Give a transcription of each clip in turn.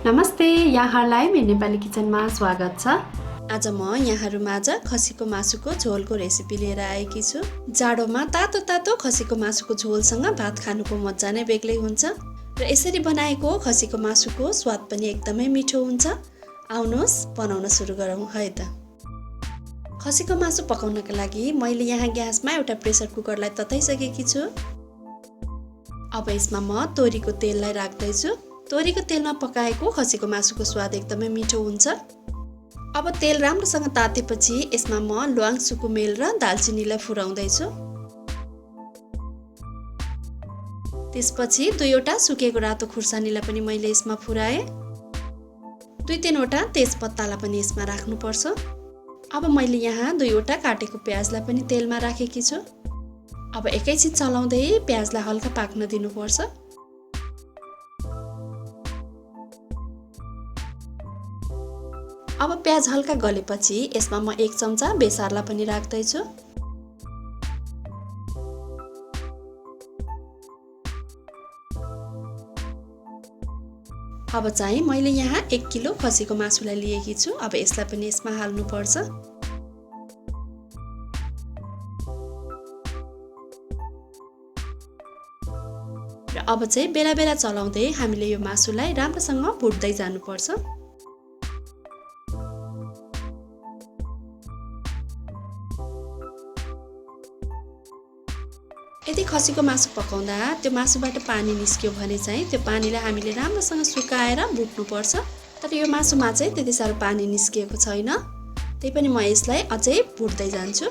नमस्ते, यहाँहरूलाई मेरो नेपाली किचनमा स्वागत छ। आज म यहाँहरूमाझ खसीको मासुको झोलको रेसिपी लिएर आएकी छु। जाडोमा तातो तातो खसीको मासुको झोलसँग भात खानुको मजा नै बेग्लै हुन्छ र यसरी बनाएको खसीको मासुको स्वाद पनि एकदमै मिठो हुन्छ। आउनुहोस् बनाउन सुरु गरौँ है त। खसीको मासु पकाउनका लागि मैले यहाँ ग्यासमा एउटा प्रेसर कुकरलाई तताइसकेकी छु। अब यसमा म तोरीको तेललाई राख्दैछु। तोरीको तेलमा पकाएको खसीको मासुको स्वाद एकदमै मिठो हुन्छ। अब तेल राम्रोसँग तातेपछि यसमा म ल्वाङ सुकुमेल र दालचिनीलाई फुराउँदैछु। त्यसपछि दुईवटा सुकेको रातो खुर्सानीलाई पनि मैले यसमा फुराएँ। 2-3वटा तेजपत्तालाई पनि यसमा राख्नुपर्छ। अब मैले यहाँ 2वटा काटेको प्याजलाई पनि तेलमा राखेकी छु। अब एकैछिन चलाउँदै प्याजलाई हल्का पाक्न दिनुपर्छ। अब प्याज हल्का गलेपछि यसमा म 1 चम्चा बेसारलाई पनि राख्दैछु। अब चाहिँ मैले यहाँ 1 किलो खसीको मासुलाई लिएकी छु। अब यसलाई पनि यसमा हाल्नुपर्छ। र अब चाहिँ बेला बेला चलाउँदै हामीले यो मासुलाई राम्रोसँग भुट्दै जानुपर्छ। यदि खसीको मासु पकाउँदा त्यो मासुबाट पानी निस्क्यो भने चाहिँ त्यो पानीलाई हामीले राम्रोसँग सुकाएर भुट्नुपर्छ। तर यो मासुमा चाहिँ त्यति साह्रो पानी निस्किएको छैन, त्यही पनि म यसलाई अझै भुट्दै जान्छु।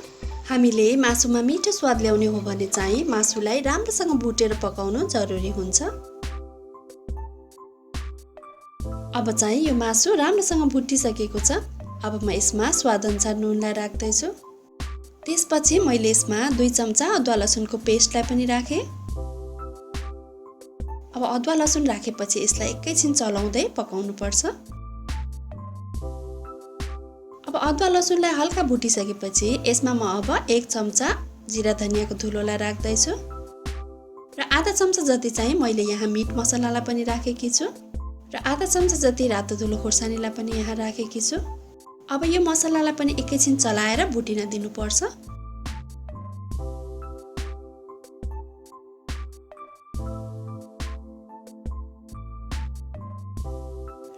हामीले मासुमा मिठो स्वाद ल्याउने हो भने चाहिँ मासुलाई राम्रोसँग भुटेर पकाउनु जरुरी हुन्छ। अब चाहिँ यो मासु राम्रोसँग भुटिसकेको छ। अब म यसमा स्वादअनुसार नुनलाई राख्दैछु। त्यसपछि मैले यसमा 2 चम्चा अदुवा लसुनको पेस्टलाई पनि राखेँ। अब अदुवा लसुन राखेपछि यसलाई एकैछिन चलाउँदै पकाउनुपर्छ। अब अदुवा लसुनलाई हल्का भुटिसकेपछि यसमा म अब 1 चम्चा जिरा धनियाको धुलोलाई राख्दैछु र आधा चम्चा जति चाहिँ मैले यहाँ मिट मसलालाई पनि राखेकी छु र आधा चम्चा जति रातो धुलो खुर्सानीलाई पनि यहाँ राखेकी छु। अब यो मसलालाई पनि एकैछिन चलाएर भुटिन दिनुपर्छ।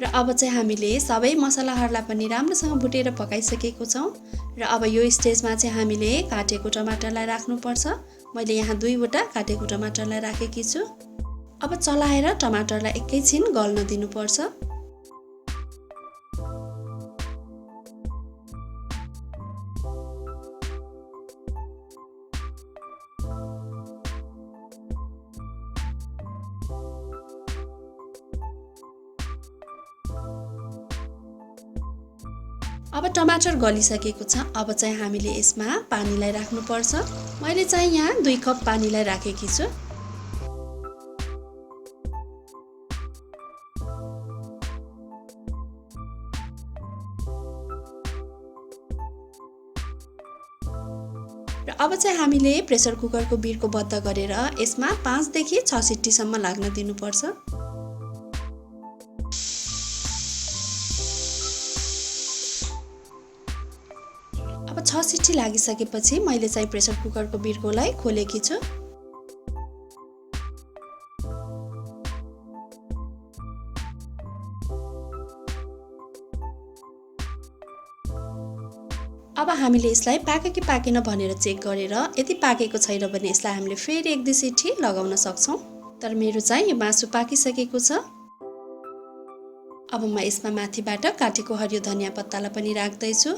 र अब चाहिँ हामीले सबै मसलाहरूलाई पनि राम्रोसँग भुटेर पकाइसकेको छौँ। र अब यो स्टेजमा चाहिँ हामीले काटेको टमाटरलाई राख्नुपर्छ। मैले यहाँ 2वटा काटेको टमाटरलाई राखेकी छु। अब चलाएर टमाटरलाई एकैछिन गल्न दिनुपर्छ। अब टमाटर गलिसकेको छ। अब चाहिँ हामीले यसमा पानीलाई राख्नुपर्छ। मैले चाहिँ यहाँ 2 कप पानीलाई राखेकी छु। र अब चाहिँ हामीले प्रेसर कुकरको बिर्को बन्द गरेर यसमा 5 देखि 6 सिट्टीसम्म लाग्न दिनुपर्छ। अब 6 सिट्टी लागिसकेपछि मैले चाहिँ प्रेसर कुकरको बिर्कोलाई खोलेकी छु। अब हामीले यसलाई पाक्यो कि पाकेन भनेर चेक गरेर यदि पाकेको छैन भने यसलाई हामीले फेरि 1-2 सिट्टी लगाउन सक्छौँ। तर मेरो चाहिँ यो मासु पाकिसकेको छ। अब म यसमा माथिबाट काटेको हरियो धनिया पत्तालाई पनि राख्दैछु।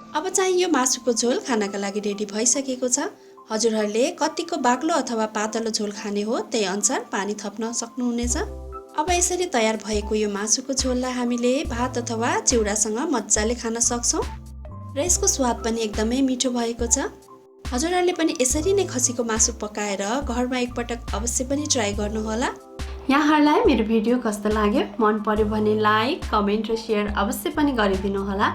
अब चाहिँ यो मासुको झोल खानका लागि रेडी भइसकेको छ। हजुरहरूले कतिको बाक्लो अथवा पातलो झोल खाने हो त्यही अनुसार पानी थप्न सक्नुहुनेछ। अब यसरी तयार भएको यो मासुको झोललाई हामीले भात अथवा चिउरासँग मजाले खान सक्छौँ र यसको स्वाद पनि एकदमै मिठो भएको छ। हजुरहरूले पनि यसरी नै खसीको मासु पकाएर घरमा एकपटक अवश्य पनि ट्राई गर्नुहोला। यहाँहरूलाई मेरो भिडियो कस्तो लाग्यो, मन पर्यो भने लाइक, कमेन्ट र शेयर अवश्य पनि गरिदिनु होला।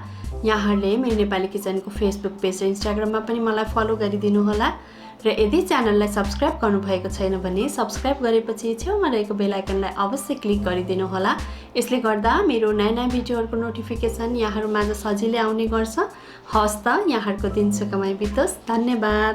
यहाँहरूले मेरो नेपाली किचनको फेसबुक पेज र इन्स्टाग्राममा पनि मलाई फलो गरिदिनु होला र यदि च्यानललाई सब्स्क्राइब गर्नुभएको छैन भने सब्स्क्राइब गरेपछि छेउमा रहेको बेल आइकनलाई अवश्य क्लिक गरिदिनु होला। यसले गर्दा मेरो नयाँ नयाँ भिडियोहरूको नोटिफिकेसन यहाँहरूमाझ सजिलै आउने गर्छ। हवस् त, यहाँहरूको दिन सुखमय बितोस्। धन्यवाद।